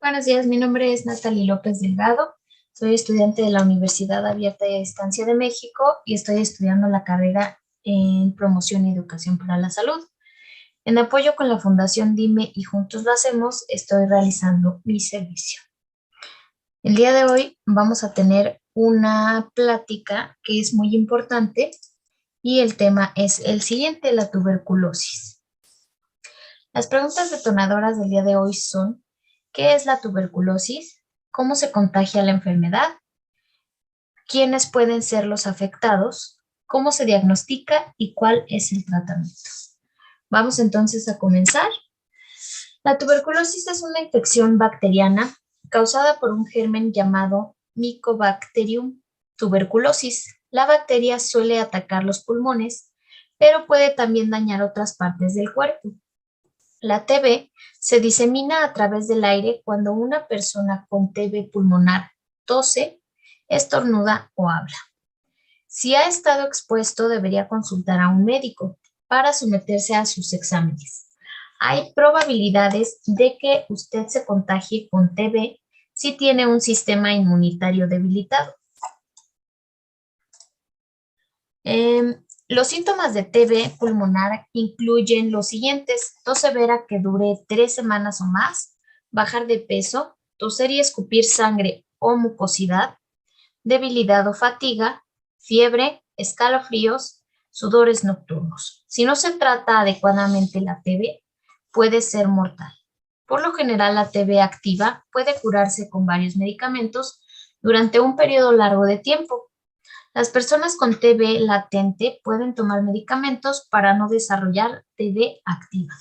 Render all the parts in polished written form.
Buenos días, mi nombre es Natalie López Delgado. Soy estudiante de la Universidad Abierta y a Distancia de México y estoy estudiando la carrera en Promoción y Educación para la Salud. En apoyo con la Fundación Dime y Juntos lo Hacemos, estoy realizando mi servicio. El día de hoy vamos a tener una plática que es muy importante y el tema es el siguiente, la tuberculosis. Las preguntas detonadoras del día de hoy son: ¿qué es la tuberculosis? ¿Cómo se contagia la enfermedad? ¿Quiénes pueden ser los afectados? ¿Cómo se diagnostica y cuál es el tratamiento? Vamos entonces a comenzar. La tuberculosis es una infección bacteriana causada por un germen llamado Mycobacterium tuberculosis. La bacteria suele atacar los pulmones, pero puede también dañar otras partes del cuerpo. La TB se disemina a través del aire cuando una persona con TB pulmonar tose, estornuda o habla. Si ha estado expuesto, debería consultar a un médico para someterse a sus exámenes. Hay probabilidades de que usted se contagie con TB si tiene un sistema inmunitario debilitado. Los síntomas de TB pulmonar incluyen los siguientes: tos severa que dure 3 semanas o más, bajar de peso, toser y escupir sangre o mucosidad, debilidad o fatiga, fiebre, escalofríos, sudores nocturnos. Si no se trata adecuadamente la TB, puede ser mortal. Por lo general, la TB activa puede curarse con varios medicamentos durante un periodo largo de tiempo. Las personas con TB latente pueden tomar medicamentos para no desarrollar TB activa.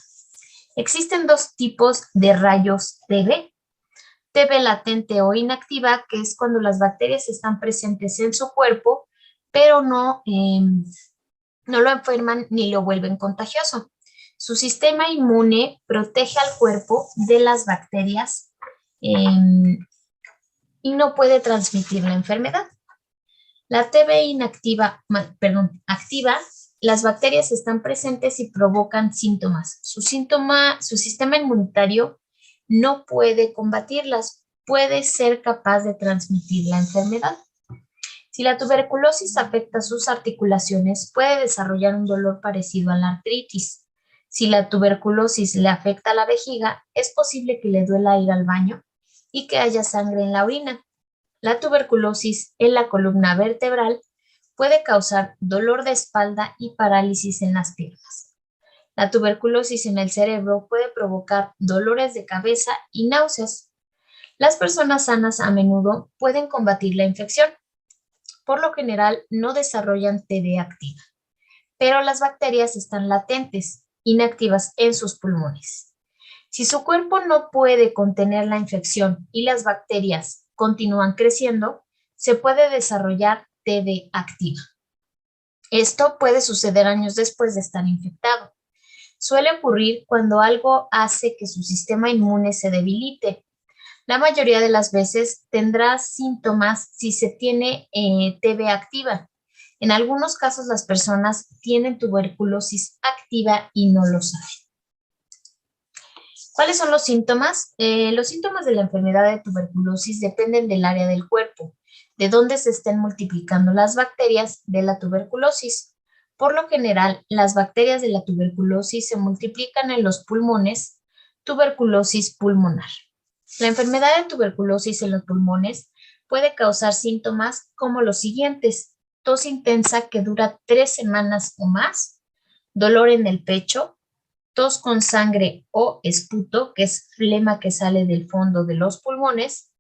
Existen dos tipos de rayos TB: TB latente o inactiva, que es cuando las bacterias están presentes en su cuerpo, pero no lo enferman ni lo vuelven contagioso. Su sistema inmune protege al cuerpo de las bacterias y no puede transmitir la enfermedad. La TB activa, las bacterias están presentes y provocan síntomas. Su sistema inmunitario no puede combatirlas, puede ser capaz de transmitir la enfermedad. Si la tuberculosis afecta sus articulaciones, puede desarrollar un dolor parecido a la artritis. Si la tuberculosis le afecta a la vejiga, es posible que le duela ir al baño y que haya sangre en la orina. La tuberculosis en la columna vertebral puede causar dolor de espalda y parálisis en las piernas. La tuberculosis en el cerebro puede provocar dolores de cabeza y náuseas. Las personas sanas a menudo pueden combatir la infección. Por lo general, no desarrollan TB activa, pero las bacterias están latentes, inactivas en sus pulmones. Si su cuerpo no puede contener la infección y las bacterias continúan creciendo, se puede desarrollar TB activa. Esto puede suceder años después de estar infectado. Suele ocurrir cuando algo hace que su sistema inmune se debilite. La mayoría de las veces tendrá síntomas si se tiene TB activa. En algunos casos las personas tienen tuberculosis activa y no lo saben. ¿Cuáles son los síntomas? Los síntomas de la enfermedad de tuberculosis dependen del área del cuerpo, de donde se estén multiplicando las bacterias de la tuberculosis. Por lo general, las bacterias de la tuberculosis se multiplican en los pulmones, tuberculosis pulmonar. La enfermedad de tuberculosis en los pulmones puede causar síntomas como los siguientes: tos intensa que dura 3 semanas o más, dolor en el pecho, tos con sangre o esputo, que es flema que sale del fondo de los pulmones.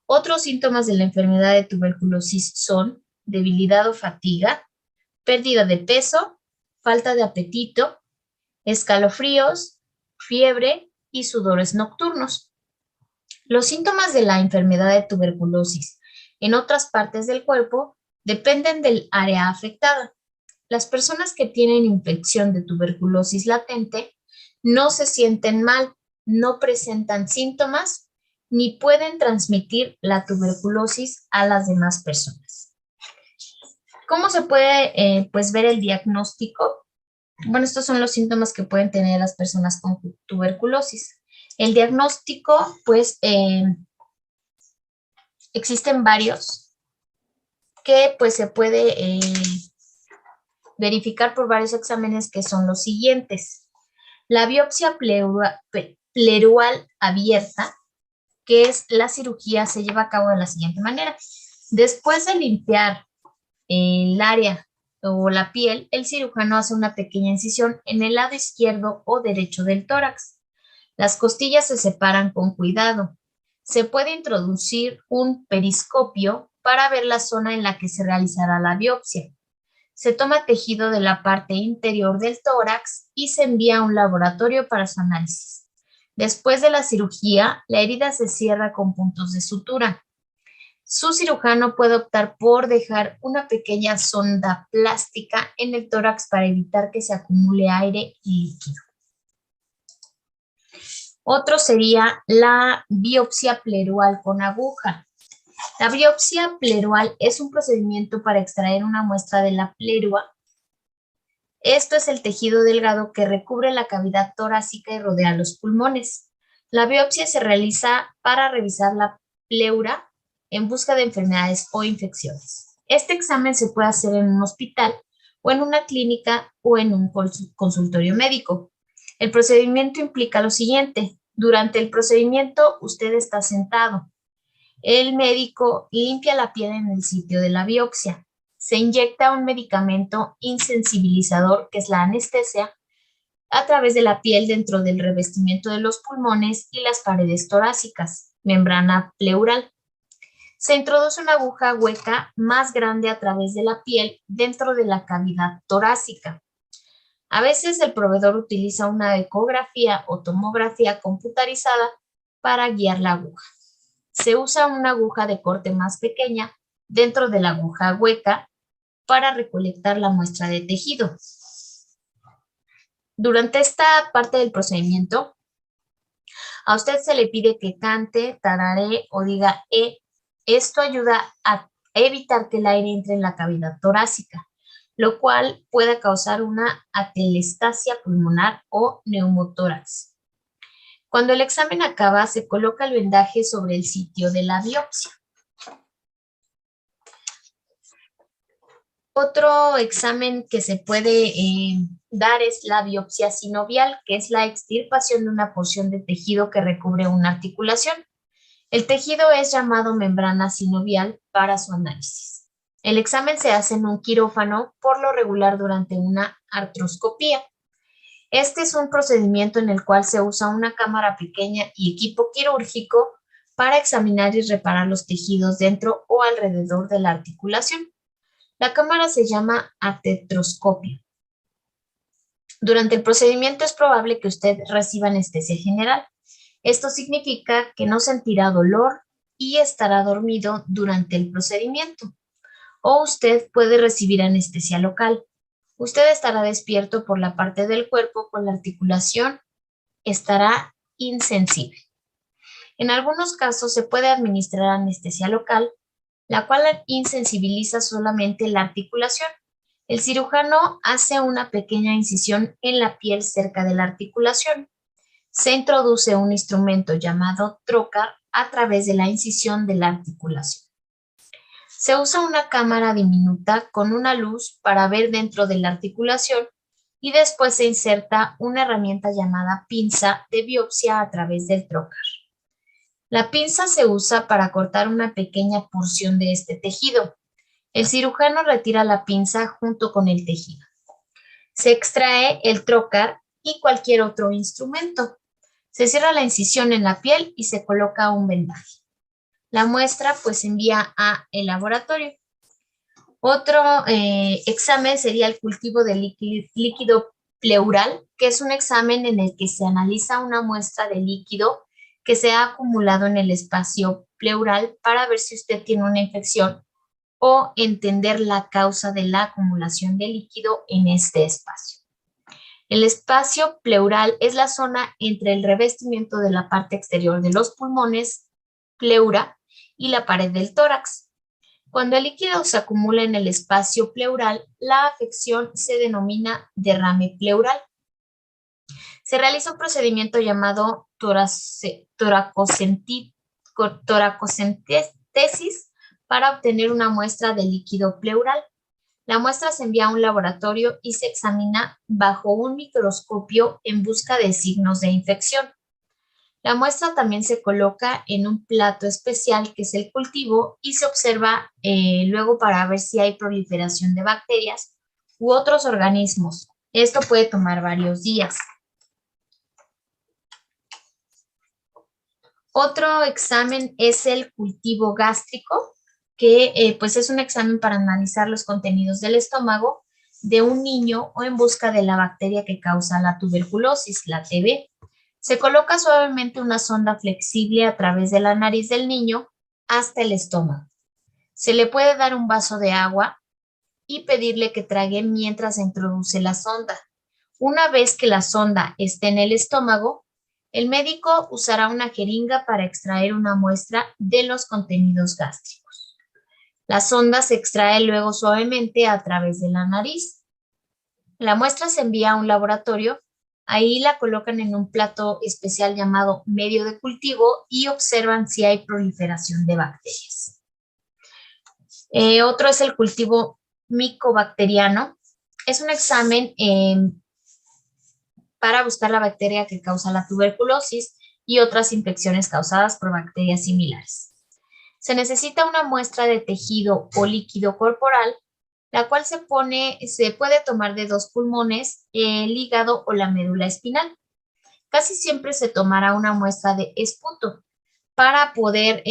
Otros síntomas de la enfermedad de tuberculosis son debilidad o fatiga, pérdida de peso, falta de apetito, escalofríos, fiebre y sudores nocturnos. Los síntomas de la enfermedad de tuberculosis en otras partes del cuerpo dependen del área afectada. Las personas que tienen infección de tuberculosis latente no se sienten mal, no presentan síntomas ni pueden transmitir la tuberculosis a las demás personas. ¿Cómo se puede ver el diagnóstico? Bueno, estos son los síntomas que pueden tener las personas con tuberculosis. El diagnóstico, pues, existen varios que pues se puede verificar por varios exámenes que son los siguientes. La biopsia pleural abierta, que es la cirugía, se lleva a cabo de la siguiente manera. Después de limpiar el área o la piel, el cirujano hace una pequeña incisión en el lado izquierdo o derecho del tórax. Las costillas se separan con cuidado. Se puede introducir un periscopio para ver la zona en la que se realizará la biopsia. Se toma tejido de la parte interior del tórax y se envía a un laboratorio para su análisis. Después de la cirugía, la herida se cierra con puntos de sutura. Su cirujano puede optar por dejar una pequeña sonda plástica en el tórax para evitar que se acumule aire y líquido. Otro sería la biopsia pleural con aguja. La biopsia pleural es un procedimiento para extraer una muestra de la pleura. Esto es el tejido delgado que recubre la cavidad torácica y rodea los pulmones. La biopsia se realiza para revisar la pleura en busca de enfermedades o infecciones. Este examen se puede hacer en un hospital o en una clínica o en un consultorio médico. El procedimiento implica lo siguiente. Durante el procedimiento, usted está sentado. El médico limpia la piel en el sitio de la biopsia. Se inyecta un medicamento insensibilizador, que es la anestesia, a través de la piel dentro del revestimiento de los pulmones y las paredes torácicas, membrana pleural. Se introduce una aguja hueca más grande a través de la piel dentro de la cavidad torácica. A veces el proveedor utiliza una ecografía o tomografía computarizada para guiar la aguja. Se usa una aguja de corte más pequeña dentro de la aguja hueca para recolectar la muestra de tejido. Durante esta parte del procedimiento, a usted se le pide que cante, tararee o diga E. Esto ayuda a evitar que el aire entre en la cavidad torácica, lo cual puede causar una atelestasia pulmonar o neumotórax. Cuando el examen acaba, se coloca el vendaje sobre el sitio de la biopsia. Otro examen que se puede dar es la biopsia sinovial, que es la extirpación de una porción de tejido que recubre una articulación. El tejido es llamado membrana sinovial para su análisis. El examen se hace en un quirófano, por lo regular durante una artroscopía. Este es un procedimiento en el cual se usa una cámara pequeña y equipo quirúrgico para examinar y reparar los tejidos dentro o alrededor de la articulación. La cámara se llama artetroscopio. Durante el procedimiento es probable que usted reciba anestesia general. Esto significa que no sentirá dolor y estará dormido durante el procedimiento. O usted puede recibir anestesia local. Usted estará despierto por la parte del cuerpo con la articulación, estará insensible. En algunos casos se puede administrar anestesia local, la cual insensibiliza solamente la articulación. El cirujano hace una pequeña incisión en la piel cerca de la articulación. Se introduce un instrumento llamado trocar a través de la incisión de la articulación. Se usa una cámara diminuta con una luz para ver dentro de la articulación y después se inserta una herramienta llamada pinza de biopsia a través del trocar. La pinza se usa para cortar una pequeña porción de este tejido. El cirujano retira la pinza junto con el tejido. Se extrae el trocar y cualquier otro instrumento. Se cierra la incisión en la piel y se coloca un vendaje. La muestra pues se envía a el laboratorio. Otro examen sería el cultivo de líquido pleural, que es un examen en el que se analiza una muestra de líquido que se ha acumulado en el espacio pleural para ver si usted tiene una infección o entender la causa de la acumulación de líquido en este espacio. El espacio pleural es la zona entre el revestimiento de la parte exterior de los pulmones, pleura, y la pared del tórax. Cuando el líquido se acumula en el espacio pleural, la afección se denomina derrame pleural. Se realiza un procedimiento llamado toracocentesis para obtener una muestra de líquido pleural. La muestra se envía a un laboratorio y se examina bajo un microscopio en busca de signos de infección. La muestra también se coloca en un plato especial que es el cultivo y se observa luego para ver si hay proliferación de bacterias u otros organismos. Esto puede tomar varios días. Otro examen es el cultivo gástrico, que pues es un examen para analizar los contenidos del estómago de un niño o en busca de la bacteria que causa la tuberculosis, la TB. Se coloca suavemente una sonda flexible a través de la nariz del niño hasta el estómago. Se le puede dar un vaso de agua y pedirle que trague mientras se introduce la sonda. Una vez que la sonda esté en el estómago, el médico usará una jeringa para extraer una muestra de los contenidos gástricos. La sonda se extrae luego suavemente a través de la nariz. La muestra se envía a un laboratorio. Ahí la colocan en un plato especial llamado medio de cultivo y observan si hay proliferación de bacterias. Otro es el cultivo micobacteriano. Es un examen para buscar la bacteria que causa la tuberculosis y otras infecciones causadas por bacterias similares. Se necesita una muestra de tejido o líquido corporal, la cual se puede tomar de 2 pulmones, el hígado o la médula espinal. Casi siempre se tomará una muestra de esputo. Para poder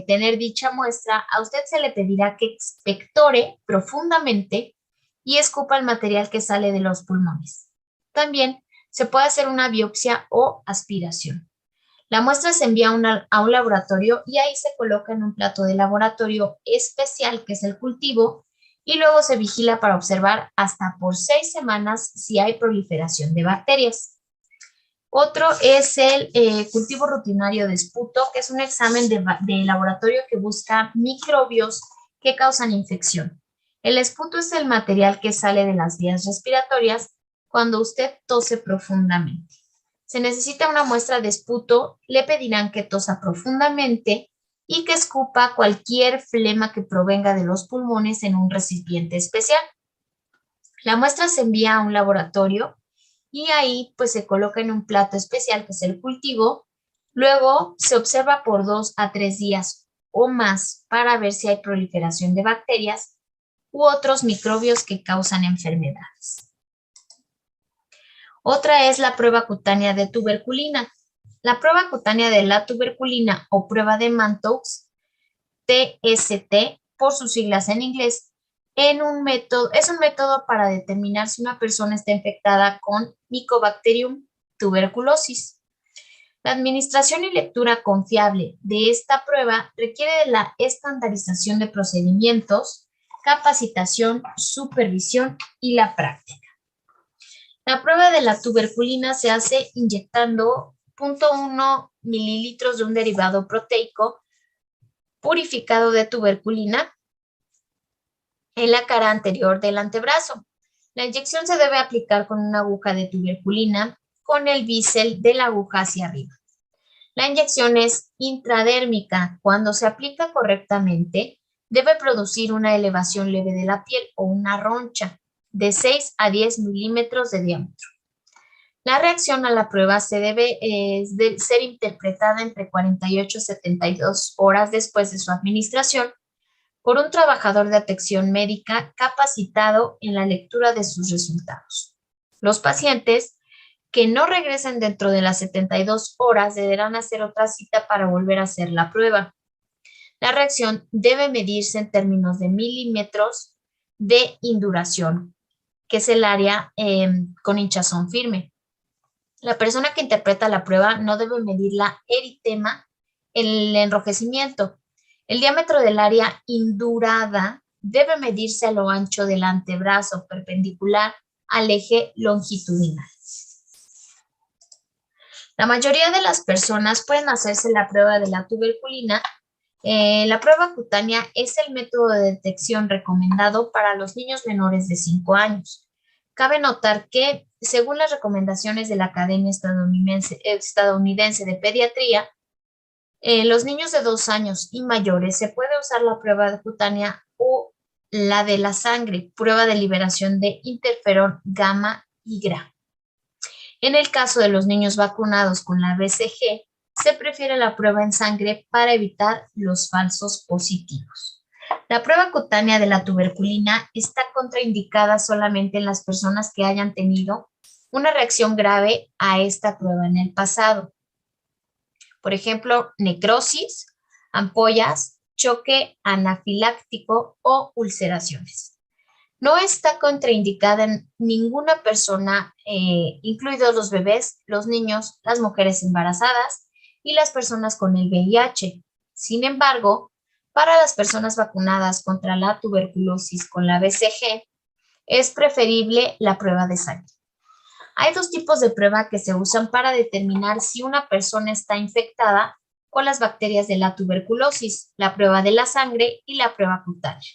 tener dicha muestra, a usted se le pedirá que expectore profundamente y escupa el material que sale de los pulmones. También se puede hacer una biopsia o aspiración. La muestra se envía a un laboratorio y ahí se coloca en un plato de laboratorio especial que es el cultivo y luego se vigila para observar hasta por 6 semanas si hay proliferación de bacterias. Otro es el cultivo rutinario de esputo, que es un examen de laboratorio que busca microbios que causan infección. El esputo es el material que sale de las vías respiratorias cuando usted tose profundamente. Se necesita una muestra de esputo, le pedirán que tosa profundamente y que escupa cualquier flema que provenga de los pulmones en un recipiente especial. La muestra se envía a un laboratorio y ahí pues se coloca en un plato especial que es el cultivo. Luego se observa por 2 a 3 días o más para ver si hay proliferación de bacterias u otros microbios que causan enfermedades. Otra es la prueba cutánea de tuberculina. La prueba cutánea de la tuberculina o prueba de Mantoux, TST, por sus siglas en inglés, es un método para determinar si una persona está infectada con Mycobacterium tuberculosis. La administración y lectura confiable de esta prueba requiere de la estandarización de procedimientos, capacitación, supervisión y la práctica. La prueba de la tuberculina se hace inyectando 0.1 mililitros de un derivado proteico purificado de tuberculina en la cara anterior del antebrazo. La inyección se debe aplicar con una aguja de tuberculina con el bisel de la aguja hacia arriba. La inyección es intradérmica. Cuando se aplica correctamente, debe producir una elevación leve de la piel o una roncha de 6 a 10 milímetros de diámetro. La reacción a la prueba debe ser interpretada entre 48 y 72 horas después de su administración por un trabajador de atención médica capacitado en la lectura de sus resultados. Los pacientes que no regresen dentro de las 72 horas deberán hacer otra cita para volver a hacer la prueba. La reacción debe medirse en términos de milímetros de induración, que es el área con hinchazón firme. La persona que interpreta la prueba no debe medir la eritema, el enrojecimiento. El diámetro del área indurada debe medirse a lo ancho del antebrazo, perpendicular al eje longitudinal. La mayoría de las personas pueden hacerse la prueba de la tuberculina. La prueba cutánea es el método de detección recomendado para los niños menores de 5 años. Cabe notar que, según las recomendaciones de la Academia Estadounidense de Pediatría, los niños de 2 años y mayores se puede usar la prueba cutánea o la de la sangre, prueba de liberación de interferón gamma IGRA. En el caso de los niños vacunados con la BCG, se prefiere la prueba en sangre para evitar los falsos positivos. La prueba cutánea de la tuberculina está contraindicada solamente en las personas que hayan tenido una reacción grave a esta prueba en el pasado. Por ejemplo, necrosis, ampollas, choque anafiláctico o ulceraciones. No está contraindicada en ninguna persona, incluidos los bebés, los niños, las mujeres embarazadas y las personas con el VIH. Sin embargo, para las personas vacunadas contra la tuberculosis con la BCG, es preferible la prueba de sangre. Hay 2 tipos de prueba que se usan para determinar si una persona está infectada con las bacterias de la tuberculosis, la prueba de la sangre y la prueba cutánea.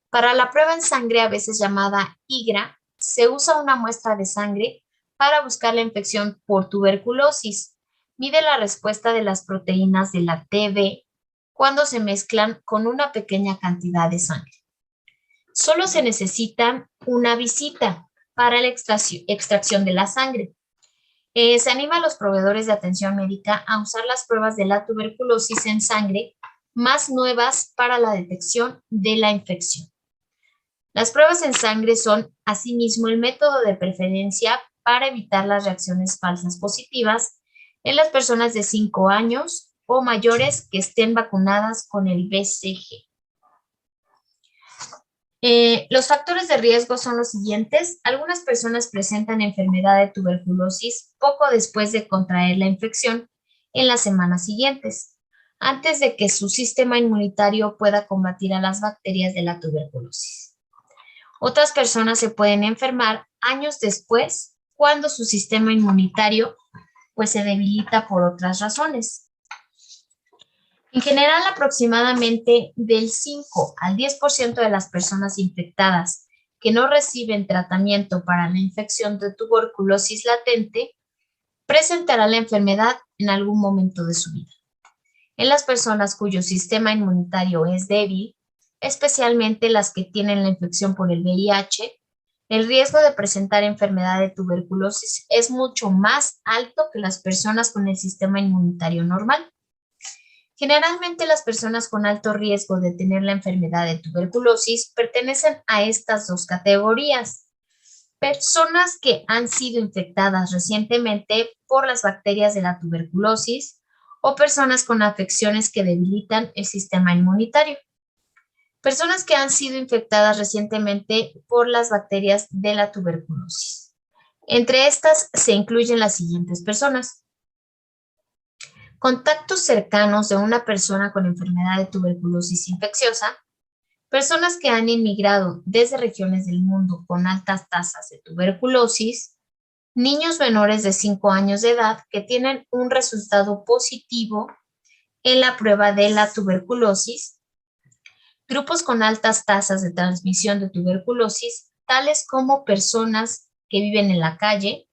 Para la prueba en sangre, a veces llamada IGRA, se usa una muestra de sangre para buscar la infección por tuberculosis. Mide la respuesta de las proteínas de la TB cuando se mezclan con una pequeña cantidad de sangre. Solo se necesita una visita para la extracción de la sangre. Se anima a los proveedores de atención médica a usar las pruebas de la tuberculosis en sangre más nuevas para la detección de la infección. Las pruebas en sangre son, asimismo, el método de preferencia para evitar las reacciones falsas positivas en las personas de 5 años o mayores que estén vacunadas con el BCG. Los factores de riesgo son los siguientes. Algunas personas presentan enfermedad de tuberculosis poco después de contraer la infección en las semanas siguientes, antes de que su sistema inmunitario pueda combatir a las bacterias de la tuberculosis. Otras personas se pueden enfermar años después cuando su sistema inmunitario pues se debilita por otras razones. En general, aproximadamente del 5 al 10% de las personas infectadas que no reciben tratamiento para la infección de tuberculosis latente presentará la enfermedad en algún momento de su vida. En las personas cuyo sistema inmunitario es débil, especialmente las que tienen la infección por el VIH, el riesgo de presentar enfermedad de tuberculosis es mucho más alto que las personas con el sistema inmunitario normal. Generalmente las personas con alto riesgo de tener la enfermedad de tuberculosis pertenecen a estas 2 categorías. Personas que han sido infectadas recientemente por las bacterias de la tuberculosis o personas con afecciones que debilitan el sistema inmunitario. Personas que han sido infectadas recientemente por las bacterias de la tuberculosis. Entre estas se incluyen las siguientes personas: contactos cercanos de una persona con enfermedad de tuberculosis infecciosa, personas que han inmigrado desde regiones del mundo con altas tasas de tuberculosis, niños menores de 5 años de edad que tienen un resultado positivo en la prueba de la tuberculosis, grupos con altas tasas de transmisión de tuberculosis, tales como personas que viven en la calle,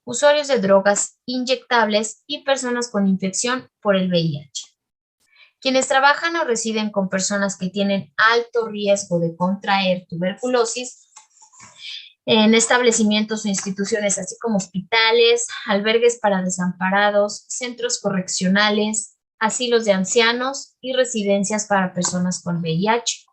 usuarios de drogas inyectables y personas con infección por el VIH. Quienes trabajan o residen con personas que tienen alto riesgo de contraer tuberculosis en establecimientos o instituciones, así como hospitales, albergues para desamparados, centros correccionales, asilos de ancianos y residencias para personas con VIH.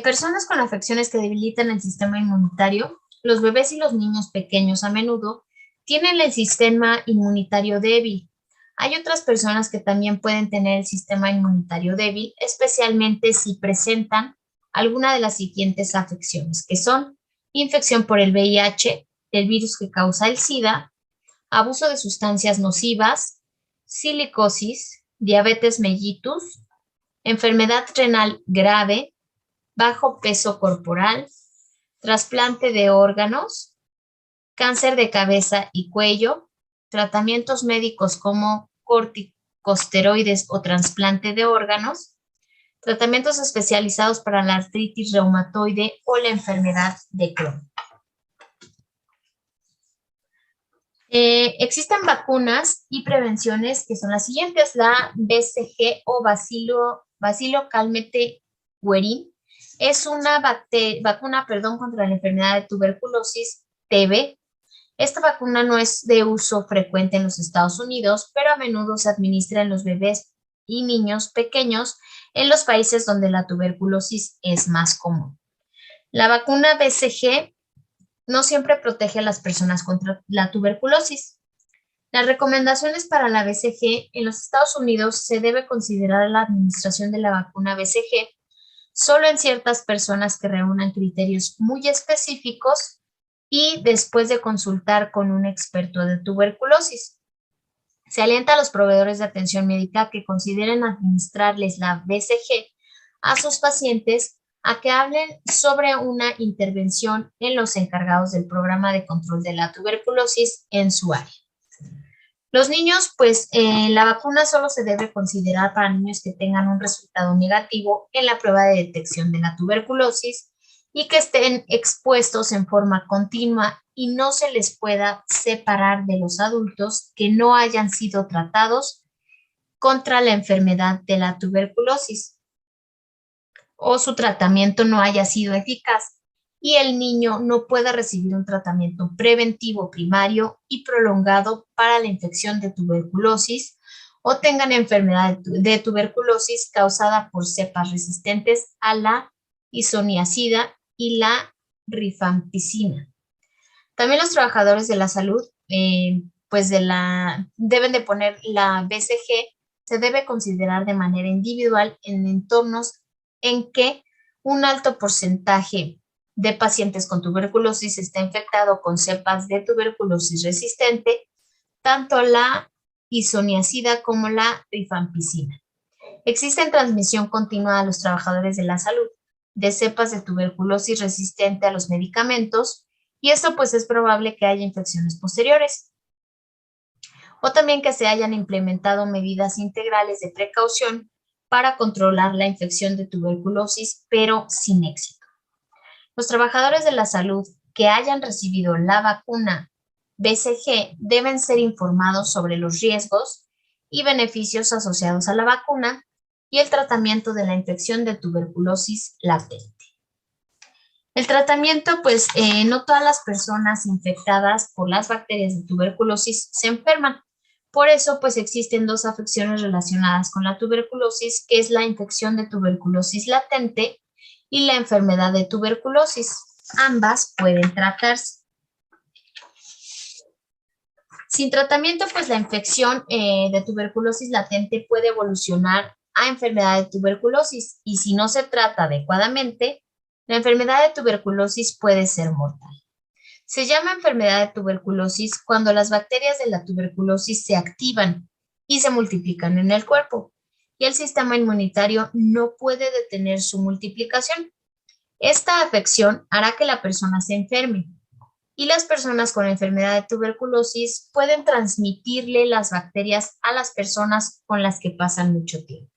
Personas con afecciones que debilitan el sistema inmunitario, los bebés y los niños pequeños a menudo tienen el sistema inmunitario débil. Hay otras personas que también pueden tener el sistema inmunitario débil, especialmente si presentan alguna de las siguientes afecciones, que son infección por el VIH, el virus que causa el SIDA, abuso de sustancias nocivas, silicosis, diabetes mellitus, enfermedad renal grave, bajo peso corporal, trasplante de órganos, cáncer de cabeza y cuello, tratamientos médicos como corticosteroides o trasplante de órganos, tratamientos especializados para la artritis reumatoide o la enfermedad de Crohn. Existen vacunas y prevenciones que son las siguientes: la BCG o Bacilo Calmette Guerin es una vacuna contra la enfermedad de tuberculosis TB. Esta vacuna no es de uso frecuente en los Estados Unidos, pero a menudo se administra en los bebés y niños pequeños en los países donde la tuberculosis es más común. La vacuna BCG no siempre protege a las personas contra la tuberculosis. Las recomendaciones para la BCG en los Estados Unidos se debe considerar la administración de la vacuna BCG solo en ciertas personas que reúnan criterios muy específicos y después de consultar con un experto de tuberculosis. Se alienta a los proveedores de atención médica que consideren administrarles la BCG a sus pacientes a que hablen sobre una intervención en los encargados del programa de control de la tuberculosis en su área. Los niños, la vacuna solo se debe considerar para niños que tengan un resultado negativo en la prueba de detección de la tuberculosis y que estén expuestos en forma continua y no se les pueda separar de los adultos que no hayan sido tratados contra la enfermedad de la tuberculosis o su tratamiento no haya sido eficaz y el niño no pueda recibir un tratamiento preventivo primario y prolongado para la infección de tuberculosis o tengan enfermedad de tuberculosis causada por cepas resistentes a la isoniazida y la rifampicina. También los trabajadores de la salud deben de poner la BCG, se debe considerar de manera individual en entornos en que un alto porcentaje de pacientes con tuberculosis está infectado con cepas de tuberculosis resistente, tanto la isoniazida como la rifampicina. Existe transmisión continua a los trabajadores de la salud de cepas de tuberculosis resistente a los medicamentos y esto es probable que haya infecciones posteriores. O también que se hayan implementado medidas integrales de precaución para controlar la infección de tuberculosis, pero sin éxito. Los trabajadores de la salud que hayan recibido la vacuna BCG deben ser informados sobre los riesgos y beneficios asociados a la vacuna y el tratamiento de la infección de tuberculosis latente. El tratamiento, no todas las personas infectadas por las bacterias de tuberculosis se enferman. Por eso, existen dos afecciones relacionadas con la tuberculosis, que es la infección de tuberculosis latente y la enfermedad de tuberculosis. Ambas pueden tratarse. Sin tratamiento, la infección de tuberculosis latente puede evolucionar a enfermedad de tuberculosis y si no se trata adecuadamente, la enfermedad de tuberculosis puede ser mortal. Se llama enfermedad de tuberculosis cuando las bacterias de la tuberculosis se activan y se multiplican en el cuerpo y el sistema inmunitario no puede detener su multiplicación. Esta afección hará que la persona se enferme y las personas con enfermedad de tuberculosis pueden transmitirle las bacterias a las personas con las que pasan mucho tiempo.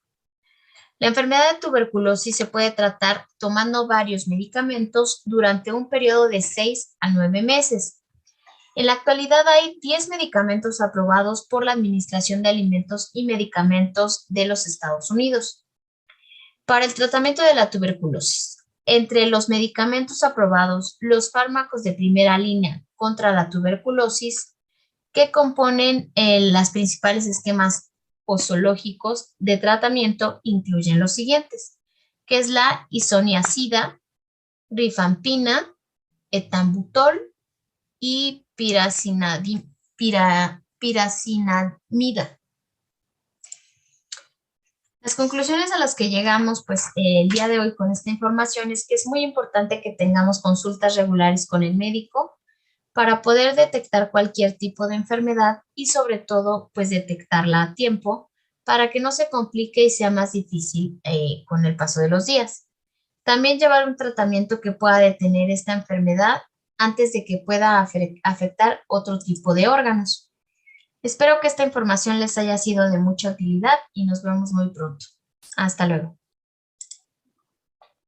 La enfermedad de tuberculosis se puede tratar tomando varios medicamentos durante un periodo de 6 a 9 meses. En la actualidad hay 10 medicamentos aprobados por la Administración de Alimentos y Medicamentos de los Estados Unidos para el tratamiento de la tuberculosis. Entre los medicamentos aprobados, los fármacos de primera línea contra la tuberculosis que componen los principales esquemas posológicos de tratamiento incluyen los siguientes, que es la isoniazida, rifampina, etambutol y piracinamida. Las conclusiones a las que llegamos el día de hoy con esta información es que es muy importante que tengamos consultas regulares con el médico para poder detectar cualquier tipo de enfermedad y sobre todo detectarla a tiempo para que no se complique y sea más difícil con el paso de los días. También llevar un tratamiento que pueda detener esta enfermedad antes de que pueda afectar otro tipo de órganos. Espero que esta información les haya sido de mucha utilidad y nos vemos muy pronto. Hasta luego.